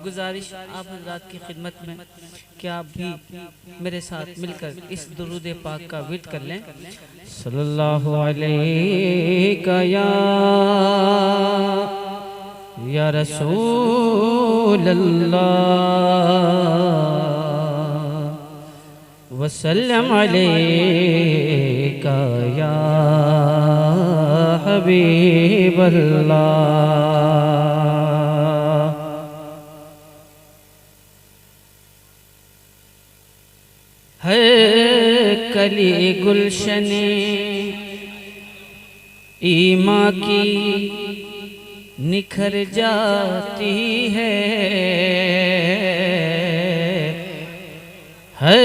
गुजारिश आप हज़रात की खिदमत में क्या आप भी मेरे साथ मिलकर इस दुरूद पाक का विर्द कर लें। सल्लल्लाहु अलैका या रसूल अल्लाह वसल्लम अलैका या हबीब अल्लाह। हर कली गुलशने ईमा की निखर जाती है, हर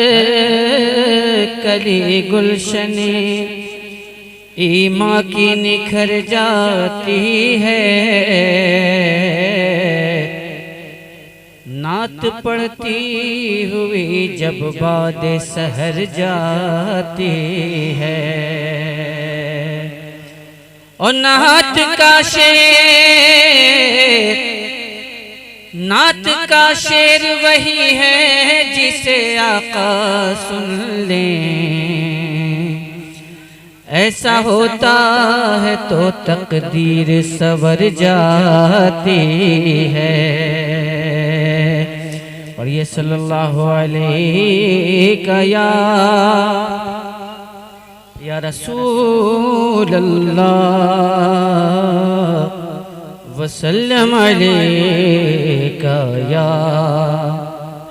कली गुलशने ईमा की निखर जाती है। नात पढ़ती हुई जब बादे सहर जाती है, और नात का शेर वही है जिसे आका सुन ले। ऐसा होता है तो तकदीर सवर जाती है। और ये सल्लल्लाहु अलैका या रसूल अल्लाह वसल्लम अलैका या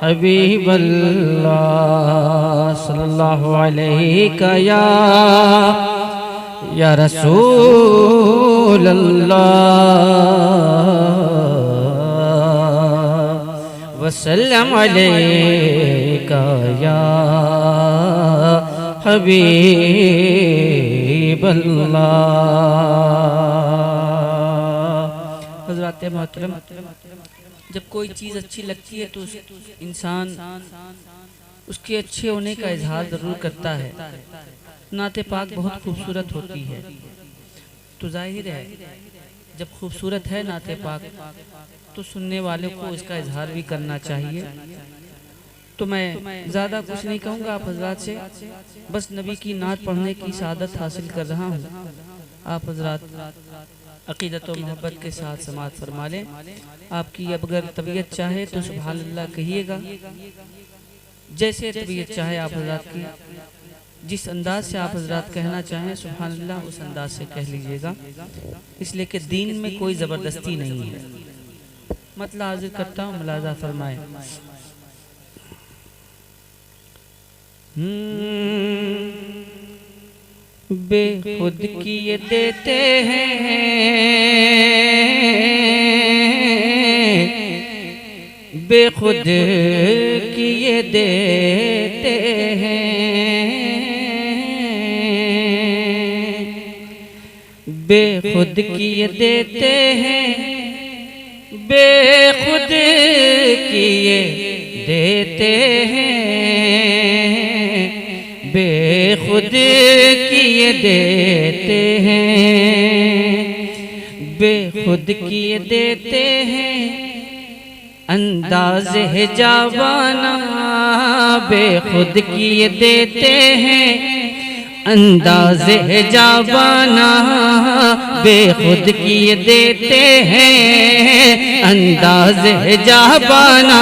हबीब अल्लाह। सल्लल्लाहु अलैका या रसूल अल्लाह वसल्लम अलैका या हबीब अल्लाह। हज़रात मोहतरम, जब कोई चीज़ अच्छी लगती है तो इंसान उसके अच्छे होने का इजहार ज़रूर करता है। नाते पाक बहुत खूबसूरत होती है, तो जाहिर है जब खूबसूरत है नाते पाक तो सुनने वाले को इसका इजहार भी करना चाहिए। तो मैं ज़्यादा कुछ नहीं कहूँगा आप हज़रात से, बस नबी की नात पढ़ने की सआदत हासिल कर रहा हूँ। आप हज़रात अक़ीदत और मोहब्बत के साथ समाअत फरमा लें। आपकी अगर तबीयत चाहे तो सुभान अल्लाह कहिएगा, जैसे तबीयत चाहे आप हज़रात की, जिस अंदाज से आप हज़रात कहना चाहें सुभान अल्लाह उस अंदाज से कह लीजिएगा, इसलिए कि दीन में कोई ज़बरदस्ती नहीं है। मतलब हाजिर करता हूँ, मुलाज़ा फरमाएं। बेखुद किए देते हैं, बेखुद किए देते हैं, बेखुद किए देते हैं, बेखुद किए देते हैं, बेखुद किए देते हैं, बेखुद किए देते हैं। अंदाज़ है जावाना बेखुद किए देते हैं, अंदाज़ है जावाना बेखुद किए देते हैं, अंदाज़ है जावाना।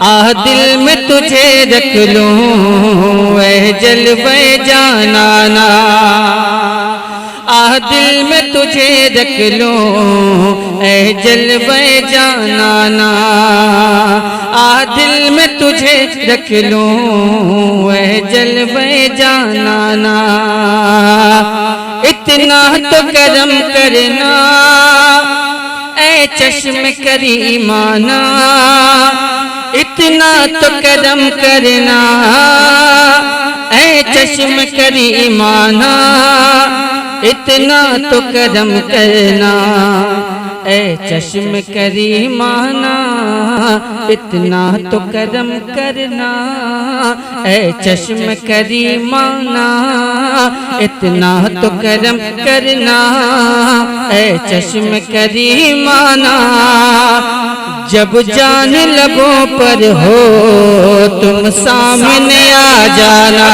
आह दिल में तुझे रख लूं ऐ जलवे जानाना, आह दिल में तुझे रख लूं ऐ जलवे जानाना, आह दिल में तुझे रख लूं ऐ जलवे जानाना। इतना तो करम करना ऐ चश्म करीमाना, इतना तो करम करना ऐ चश्म करीमाना, इतना तो करम करना ऐ चश्म करीमाना, इतना तो करम करना ऐ चश्म करीमाना, इतना तो करम करना ऐ चश्म करीमाना। जब जान लबों पर हो तुम सामने आ जाना,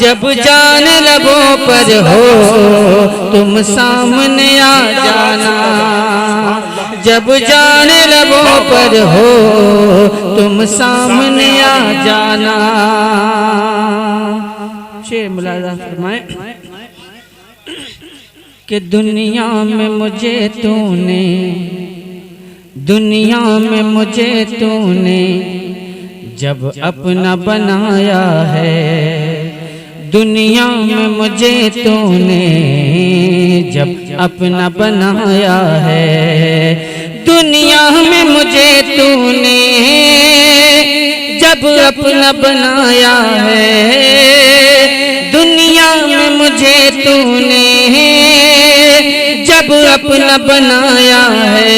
जब जान लबों पर हो तुम सामने आ जाना, जब जान लबों पर हो तुम सामने आ जाना। शेर मुलाजा फरमाए कि दुनिया में मुझे तूने, दुनिया में मुझे तूने जब अपना बनाया है, दुनिया में मुझे तूने जब अपना बनाया है, दुनिया में मुझे तूने जब अपना बनाया है, दुनिया में मुझे तूने जब अपना बनाया है,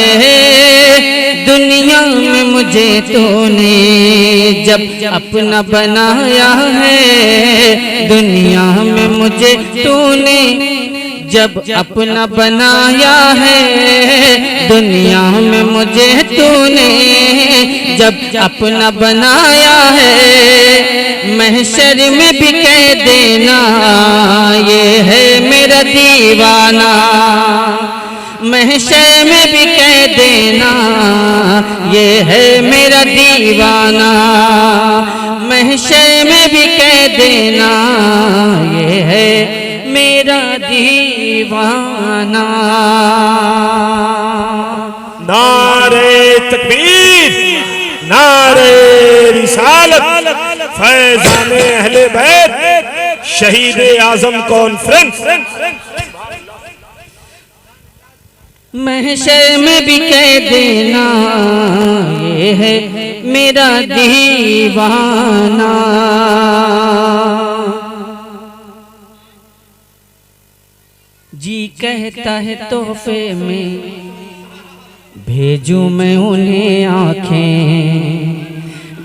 दुनिया में मुझे तूने जब अपना बनाया है, दुनिया में मुझे तूने जब अपना बनाया है, दुनिया में मुझे तूने जब अपना बनाया है, महशर में भी कह देना ये है मेरा दीवाना, महशर में भी कह देना ये है मेरा दीवाना, महशर में भी कह देना ये है मेरा दीवाना। नारे तकबीर, नारे रिसालत, फैज़ाने अहले बैत, शहीद आज़म कॉन्फ्रेंस। महशर में भी कह देना ये है मेरा दीवाना। जी कहता है तोहफे में भेजूं मैं उन्हें आँखें,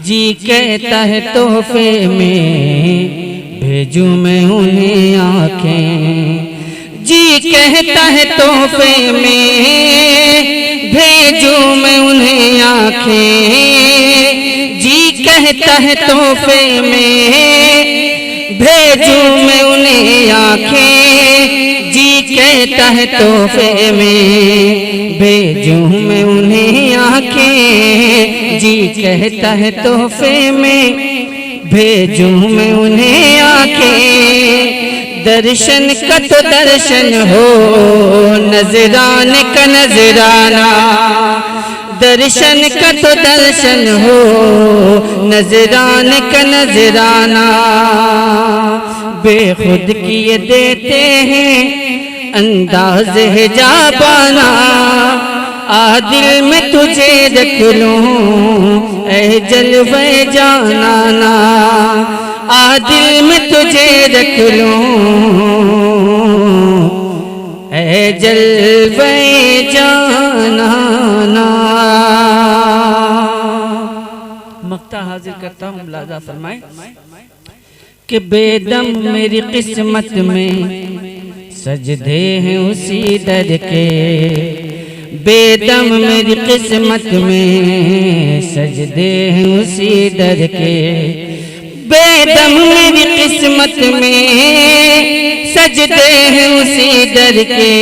जी कहता है तोहफे में भेजूं मैं उन्हें आँखें, जी कहता है तोहफे में भेजूं मैं उन्हें आँखें, जी कहता है तोहफे में भेजूं मैं उन्हें आँखें, जी कहता है तोहफे में भेजूं मैं उन्हें आँखें, जी कहता है तोहफे में भेजूं मैं उन्हें आँखें। दर्शन का तो दर्शन हो नजराने का नजराना, दर्शन का तो दर्शन हो नजराने का नजराना, बेखुद किए देते हैं अंदाज है जाबाना, आ दिल में तुझे रख लूं ऐ जलवे जानाना, आ दिल में तुझे रख लूं ऐ जलवे जानाना। मक्ता हाजिर करता हूँ, मुलाजा फरमाए कि बेदम मेरी किस्मत में सजदे हैं उसी दर के, बेदम मेरी किस्मत में सजदे हैं उसी दर के, बेदम मेरी किस्मत में सजदे हैं उसी दर के,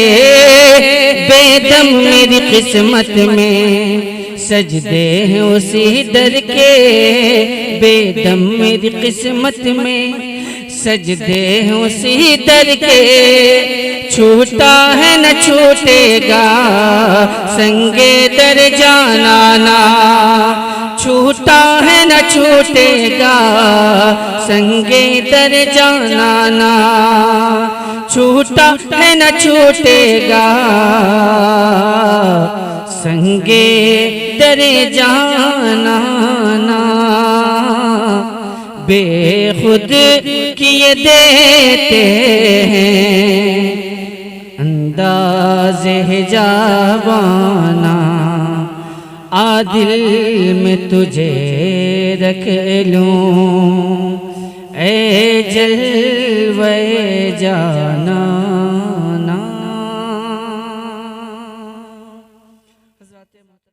बेदम मेरी किस्मत में सजदे हैं उसी दर के, बेदम मेरी किस्मत में सजदे हैं उसी दर के, छूटा है न छूटेगा संगे दर जानाना, छूटा है न छूटेगा संगे दर जानाना, छूटा है न छूटेगा संगे दर जानाना, बेखुद किए देते हैं अंदाज़े जावाना, आ दिल में तुझे रख लूं ऐ जलवे जानाना। साथ मोहतरम